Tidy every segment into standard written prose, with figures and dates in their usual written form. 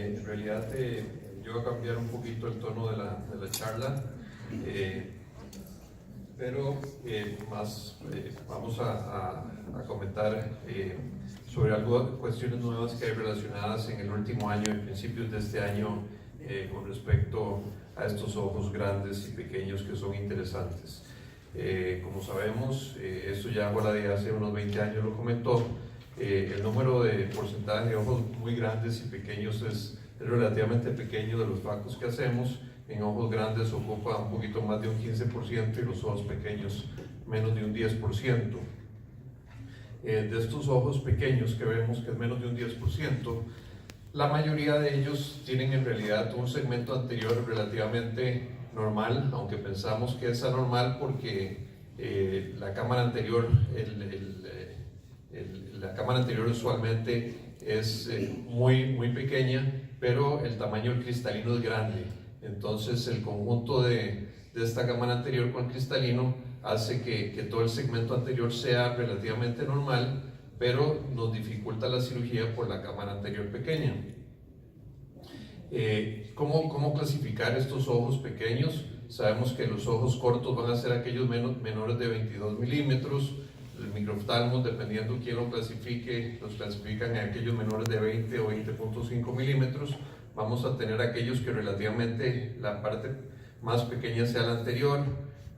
En realidad yo voy a cambiar un poquito el tono de la charla, pero vamos a comentar sobre cuestiones nuevas que hay relacionadas en el último año y principios de este año con respecto a estos ojos grandes y pequeños que son interesantes. Como sabemos, esto ya ahora de hace unos 20 años lo comentó, el número de porcentaje de ojos muy grandes y pequeños es relativamente pequeño de los FACOs que hacemos. En ojos grandes ocupa un poquito más de un 15% y los ojos pequeños menos de un 10%. De estos ojos pequeños que vemos que es menos de un 10%, la mayoría de ellos tienen en realidad un segmento anterior relativamente normal, aunque pensamos que es anormal porque la cámara anterior, la cámara anterior usualmente es muy pequeña, pero el tamaño del cristalino es grande. Entonces el conjunto de esta cámara anterior con el cristalino hace que todo el segmento anterior sea relativamente normal, pero nos dificulta la cirugía por la cámara anterior pequeña. ¿Cómo clasificar estos ojos pequeños? Sabemos que los ojos cortos van a ser aquellos menores de 22 milímetros. El microoftalmos, dependiendo quién lo clasifique, los clasifican en aquellos menores de 20 o 20.5 milímetros. Vamos a tener aquellos que relativamente la parte más pequeña sea la anterior,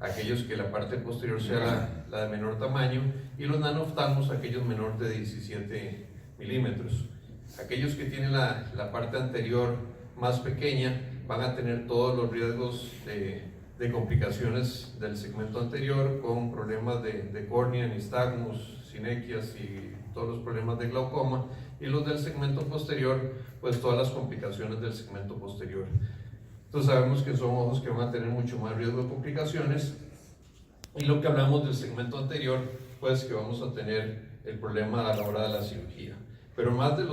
aquellos que la parte posterior sea la de menor tamaño, y los nanoftalmos, aquellos menores de 17 milímetros. Aquellos que tienen la parte anterior más pequeña van a tener todos los riesgos de complicaciones del segmento anterior, con problemas de córnea, nistagmus, sinequias y todos los problemas de glaucoma, y los del segmento posterior, pues todas las complicaciones del segmento posterior. Entonces sabemos que son ojos que van a tener mucho más riesgo de complicaciones, y lo que hablamos del segmento anterior, pues que vamos a tener el problema a la hora de la cirugía. Pero más del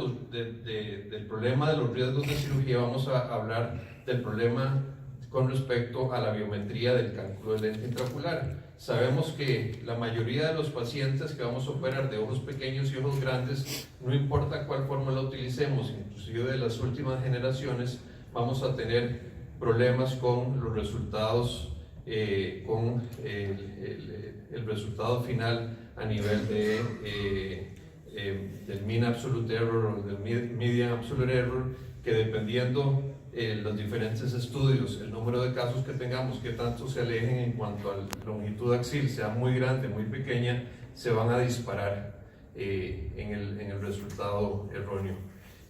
problema de los riesgos de cirugía, vamos a hablar del problema con respecto a la biometría del cálculo de lente intraocular. Sabemos que la mayoría de los pacientes que vamos a operar de ojos pequeños y ojos grandes, no importa cuál fórmula utilicemos, inclusive de las últimas generaciones, vamos a tener problemas con los resultados, con el resultado final a nivel del mean absolute error o del median absolute error, que dependiendo los diferentes estudios, el número de casos que tengamos, que tanto se alejen en cuanto a la longitud axil, sea muy grande, muy pequeña, se van a disparar en el resultado erróneo.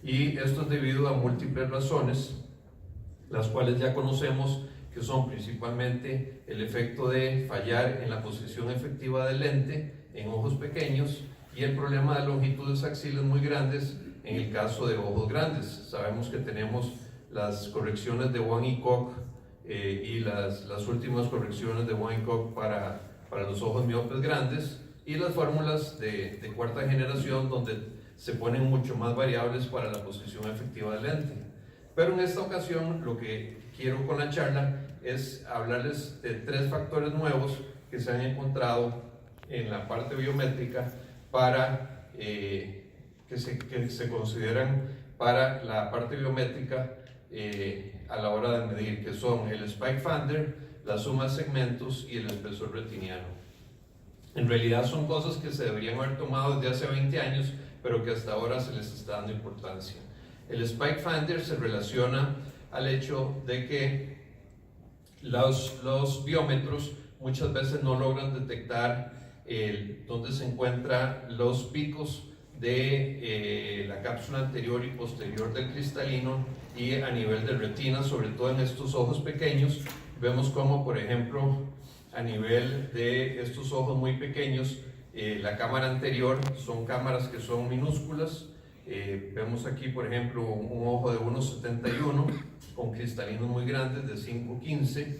Y esto es debido a múltiples razones, las cuales ya conocemos, que son principalmente el efecto de fallar en la posición efectiva del lente en ojos pequeños y el problema de longitudes axiles muy grandes en el caso de ojos grandes. Sabemos que tenemos las correcciones de Wang y Koch y las últimas correcciones de Wang y Koch para los ojos miopes grandes, y las fórmulas de cuarta generación, donde se ponen mucho más variables para la posición efectiva del lente. Pero en esta ocasión lo que quiero con la charla es hablarles de tres factores nuevos que se han encontrado en la parte biométrica para que se consideran para la parte biométrica a la hora de medir, que son el spike finder, la suma de segmentos y el espesor retiniano. En realidad son cosas que se deberían haber tomado desde hace 20 años, pero que hasta ahora se les está dando importancia. El spike finder se relaciona al hecho de que los biómetros muchas veces no logran detectar dónde se encuentran los picos de la cápsula anterior y posterior del cristalino y a nivel de retina, sobre todo en estos ojos pequeños. Vemos como, por ejemplo, a nivel de estos ojos muy pequeños, la cámara anterior son cámaras que son minúsculas. Vemos aquí, por ejemplo, un ojo de 1,71 con cristalinos muy grandes de 5,15,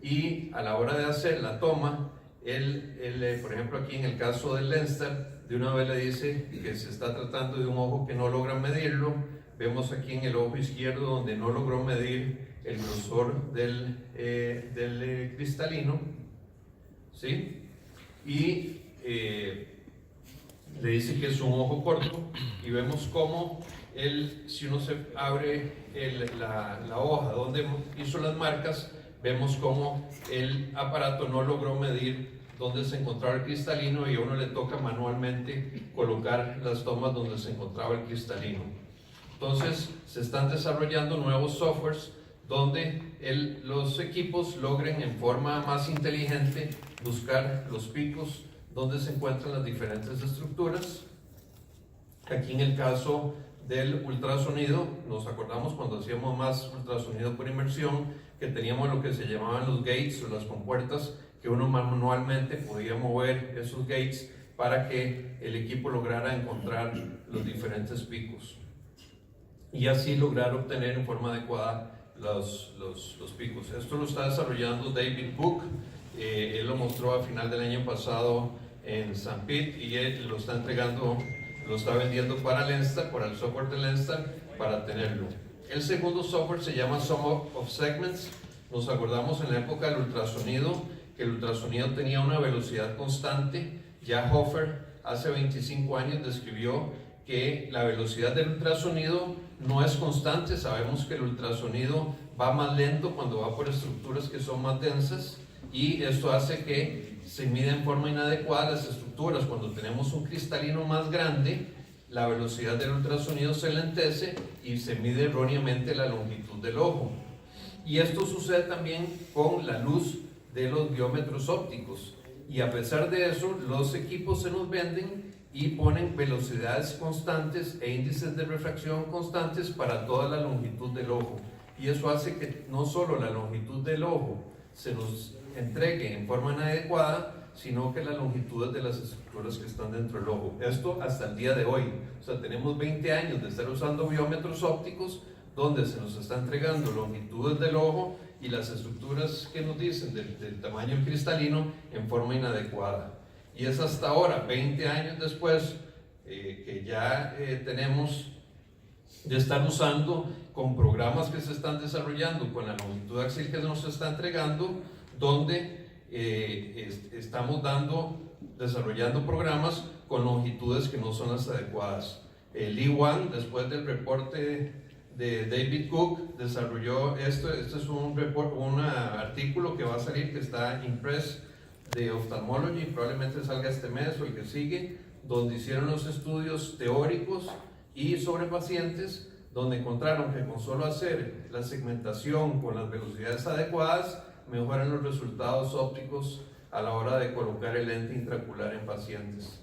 y a la hora de hacer la toma, por ejemplo, aquí en el caso del Lenstar, de una vez le dice que se está tratando de un ojo que no logra medirlo. Vemos aquí en el ojo izquierdo donde no logró medir el grosor del cristalino, ¿sí? Y le dice que es un ojo corto y vemos cómo si uno se abre la hoja donde hizo las marcas, vemos cómo el aparato no logró medir dónde se encontraba el cristalino y a uno le toca manualmente colocar las tomas donde se encontraba el cristalino. Entonces se están desarrollando nuevos softwares donde los equipos logren en forma más inteligente buscar los picos donde se encuentran las diferentes estructuras. Aquí en el caso del ultrasonido, nos acordamos cuando hacíamos más ultrasonido por inmersión, que teníamos lo que se llamaban los gates o las compuertas, que uno manualmente podía mover esos gates para que el equipo lograra encontrar los diferentes picos y así lograr obtener en forma adecuada los picos. Esto lo está desarrollando David Cook. Él lo mostró a final del año pasado en St. Pete y él lo está entregando, lo está vendiendo para Lenstar, para el software de Lenstar, para tenerlo. El segundo software se llama Sum of Segments. Nos acordamos en la época del ultrasonido que el ultrasonido tenía una velocidad constante. Ya Hofer hace 25 años describió que la velocidad del ultrasonido no es constante. Sabemos que el ultrasonido va más lento cuando va por estructuras que son más densas y esto hace que se mida en forma inadecuada las estructuras. Cuando tenemos un cristalino más grande, la velocidad del ultrasonido se lentece y se mide erróneamente la longitud del ojo. Y esto sucede también con la luz de los biómetros ópticos. Y a pesar de eso, los equipos se nos venden y ponen velocidades constantes e índices de refracción constantes para toda la longitud del ojo. Y eso hace que no solo la longitud del ojo se nos entregue en forma inadecuada, sino que las longitudes de las estructuras que están dentro del ojo. Esto hasta el día de hoy. O sea, tenemos 20 años de estar usando biómetros ópticos donde se nos está entregando longitudes del ojo y las estructuras que nos dicen del tamaño cristalino en forma inadecuada. Y es hasta ahora, 20 años después, que ya tenemos de estar usando con programas que se están desarrollando, con la longitud axial que nos está entregando, donde estamos desarrollando programas con longitudes que no son las adecuadas. Lee Wang, después del reporte de David Cook, desarrolló esto. Este es un artículo que va a salir, que está impress de Ophthalmology, probablemente salga este mes o el que sigue, donde hicieron los estudios teóricos y sobre pacientes, donde encontraron que con solo hacer la segmentación con las velocidades adecuadas mejoran los resultados ópticos a la hora de colocar el lente intraocular en pacientes.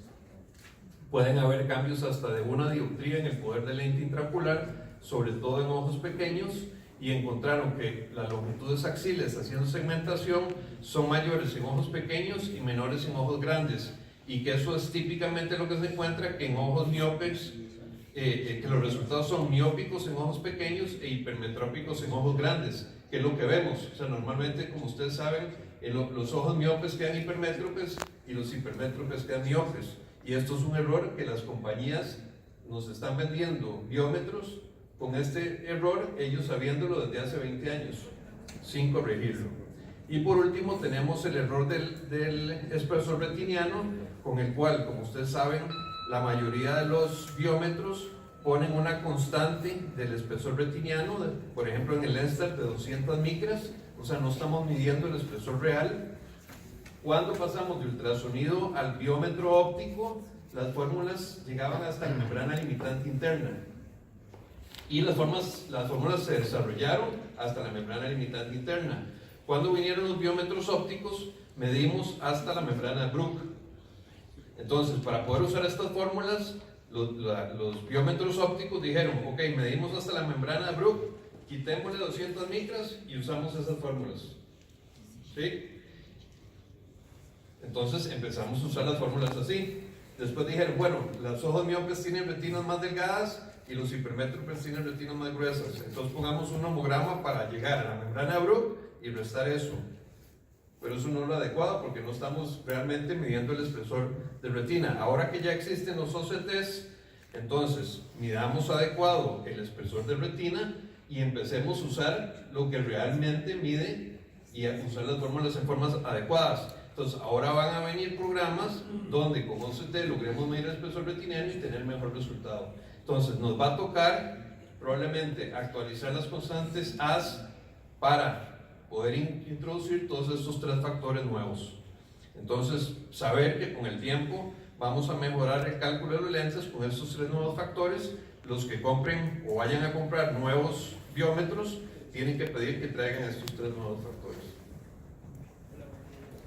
Pueden haber cambios hasta de 1 dioptría en el poder del lente intraocular, sobre todo en ojos pequeños, y encontraron que las longitudes axiales haciendo segmentación son mayores en ojos pequeños y menores en ojos grandes, y que eso es típicamente lo que se encuentra que en ojos miopes, que los resultados son miópicos en ojos pequeños e hipermetrópicos en ojos grandes, que es lo que vemos. O sea, normalmente, como ustedes saben, los ojos miopes quedan hipermétropes y los hipermétropes quedan miopes, y esto es un error que las compañías nos están vendiendo biómetros con este error, ellos sabiéndolo desde hace 20 años, sin corregirlo. Y por último tenemos el error del espesor retiniano, con el cual, como ustedes saben, la mayoría de los biómetros ponen una constante del espesor retiniano, por ejemplo en el Lenstar de 200 micras, o sea, no estamos midiendo el espesor real. Cuando pasamos de ultrasonido al biómetro óptico, las fórmulas llegaban hasta la membrana limitante interna. Y las fórmulas se desarrollaron hasta la membrana limitante interna. Cuando vinieron los biómetros ópticos, medimos hasta la membrana Bruch. Entonces, para poder usar estas fórmulas, los biómetros ópticos dijeron, ok, medimos hasta la membrana Bruch, quitémosle 200 micras y usamos esas fórmulas. ¿Sí? Entonces empezamos a usar las fórmulas así. Después dijeron, bueno, los ojos miopes tienen retinas más delgadas y los hipermétropes tienen retinas más gruesas. Entonces pongamos un homograma para llegar a la membrana Bruch y restar eso. Pero eso no es lo adecuado porque no estamos realmente midiendo el espesor de retina. Ahora que ya existen los OCTs, entonces midamos adecuado el espesor de retina y empecemos a usar lo que realmente mide y a usar las fórmulas en formas adecuadas. Entonces, ahora van a venir programas donde con OCT logremos medir el espesor retiniano y tener mejor resultado. Entonces, nos va a tocar probablemente actualizar las constantes AS para poder introducir todos estos 3 factores nuevos. Entonces, saber que con el tiempo vamos a mejorar el cálculo de los lentes con estos 3 nuevos factores. Los que compren o vayan a comprar nuevos biómetros tienen que pedir que traigan estos 3 nuevos factores.